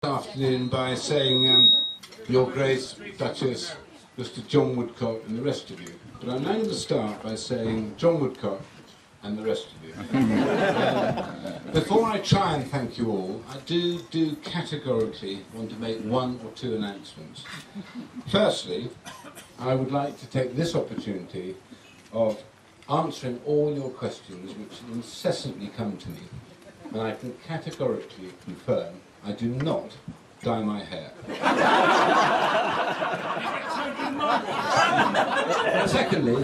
Afternoon by saying Your Grace, Duchess, Mr. John Woodcock and the rest of you. But I'm now going to start by saying John Woodcock and the rest of you. Before I try and thank you all, I do categorically want to make one or two announcements. Firstly, I would like to take this opportunity of answering all your questions which incessantly come to me. And I can categorically confirm I do not dye my hair. Secondly,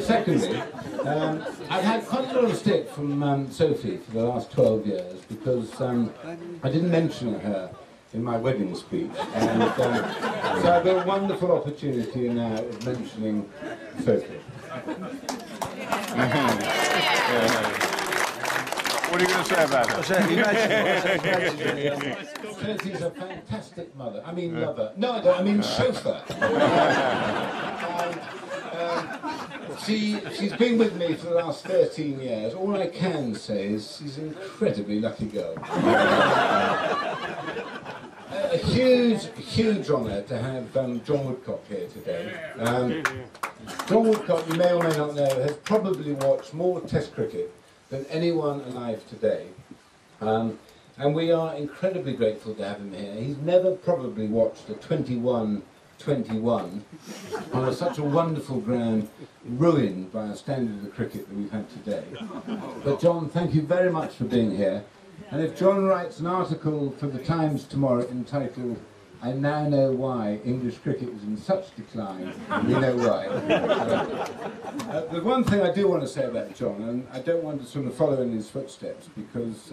I've had quite a lot of stick from Sophie for the last 12 years because I didn't mention her in my wedding speech, and so I've got a wonderful opportunity now of mentioning Sophie. What are you going to say about her? Sophie's a fantastic mother. I mean lover. No, I don't. I mean chauffeur. She's been with me for the last 13 years. All I can say is she's an incredibly lucky girl. A huge honour to have John Woodcock here today. John Woodcock, you may or may not know, has probably watched more Test cricket than anyone alive today. And we are incredibly grateful to have him here. He's never probably watched a 21-21 on such a wonderful ground, ruined by a standard of cricket that we've had today. But John, thank you very much for being here. And if John writes an article for the Times tomorrow entitled "I now know why English cricket is in such decline," we know why. The one thing I do want to say about John, and I don't want to sort of follow in his footsteps, because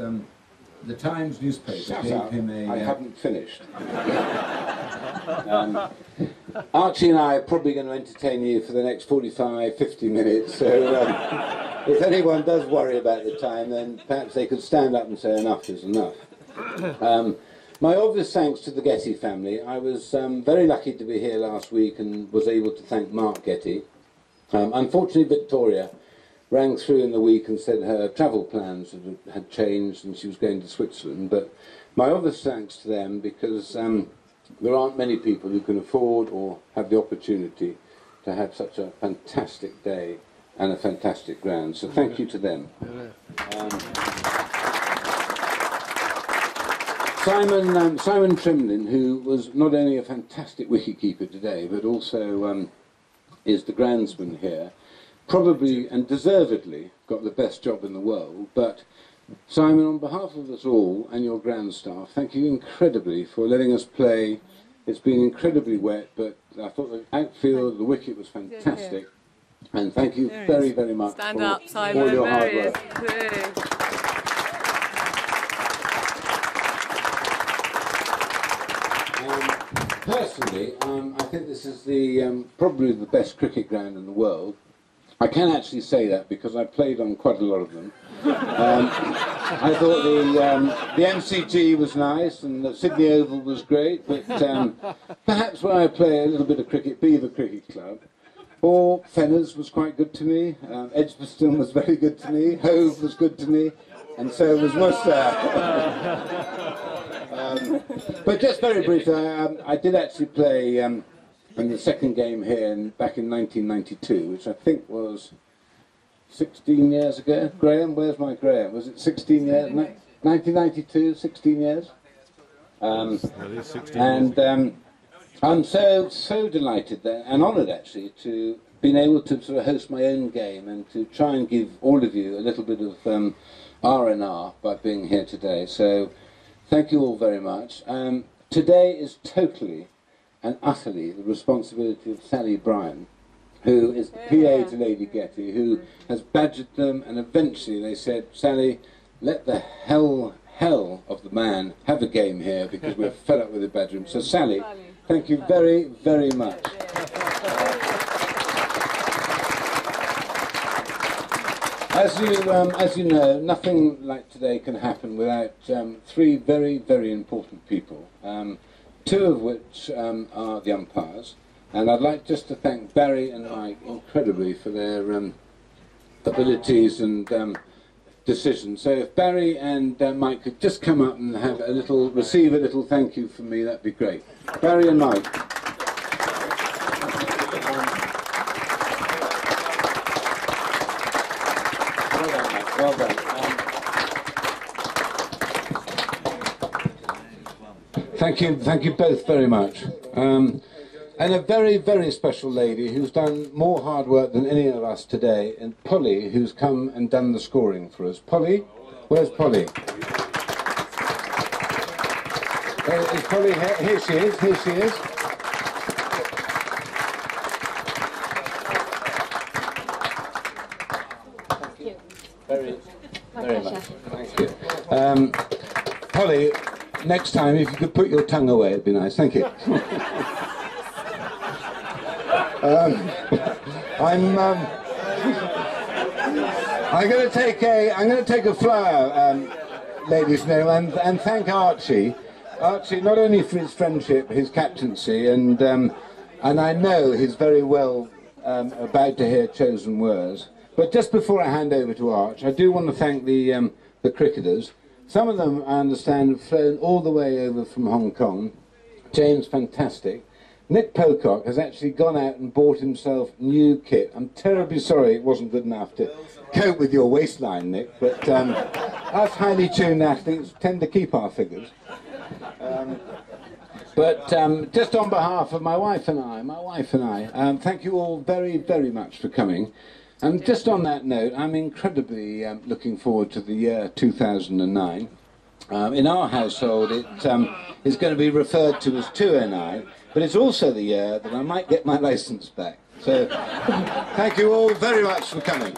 the Times newspaper gave him a... I haven't finished. Archie and I are probably going to entertain you for the next 45, 50 minutes, so if anyone does worry about the time, then perhaps they could stand up and say enough is enough. My obvious thanks to the Getty family. I was very lucky to be here last week and was able to thank Mark Getty. Unfortunately, Victoria rang through in the week and said her travel plans had changed and she was going to Switzerland. But my obvious thanks to them, because there aren't many people who can afford or have the opportunity to have such a fantastic day and a fantastic ground. So thank you to them. Simon Trimlin, who was not only a fantastic wicketkeeper today, but also is the groundsman here, probably and deservedly got the best job in the world. But Simon, on behalf of us all and your ground staff, thank you incredibly for letting us play. It's been incredibly wet, but I thought the outfield, the wicket was fantastic. And thank you very, very much Stand for up, Simon. all your hard work. Personally, I think this is the probably the best cricket ground in the world. I can actually say that because I played on quite a lot of them. I thought the MCG was nice and the Sydney Oval was great, but perhaps when I play a little bit of cricket, Beaver Cricket Club, or Fenners was quite good to me, Edgbaston was very good to me, Hove was good to me, and so was Worcester. But just very briefly, I did actually play in the second game here back in 1992, which I think was 16 years ago. Graham, where's my Graham? Was it 16 years? 1992, 16 years? And I'm so delighted and honoured actually to been able to sort of host my own game and to try and give all of you a little bit of R&R by being here today. So thank you all very much. Today is totally and utterly the responsibility of Sally Bryan, who is the PA to Lady Getty, who has badgered them, and eventually they said, Sally, let the hell of the man have a game here because we're fed up with the badgering. So Sally, thank you very, very much. As you know, nothing like today can happen without three very, very important people, two of which are the umpires. And I'd like just to thank Barry and Mike incredibly for their abilities and decision. So if Barry and Mike could just come up and have a little, receive a little thank you from me, that'd be great. Barry and Mike. Well done, Mike. Well done. Thank you both very much. And a very, very special lady who's done more hard work than any of us today, and Polly, who's come and done the scoring for us. Polly? Where's Polly? Is Polly here? Here she is, here she is. Thank you. Very much. Thank you. Polly, next time, if you could put your tongue away, it'd be nice. Thank you. I'm going to take a flower, ladies and gentlemen, and thank Archie. Archie, not only for his friendship, his captaincy, and I know he's very well about to hear chosen words. But just before I hand over to Arch, I do want to thank the cricketers. Some of them, I understand, have flown all the way over from Hong Kong. James, fantastic. Nick Pocock has actually gone out and bought himself new kit. I'm terribly sorry it wasn't good enough to cope with your waistline, Nick, but us highly tuned athletes tend to keep our figures. But just on behalf of my wife and I, thank you all very, very much for coming. And just on that note, I'm incredibly looking forward to the year 2009. In our household, it is going to be referred to as 209, but it's also the year that I might get my licence back. So, thank you all very much for coming.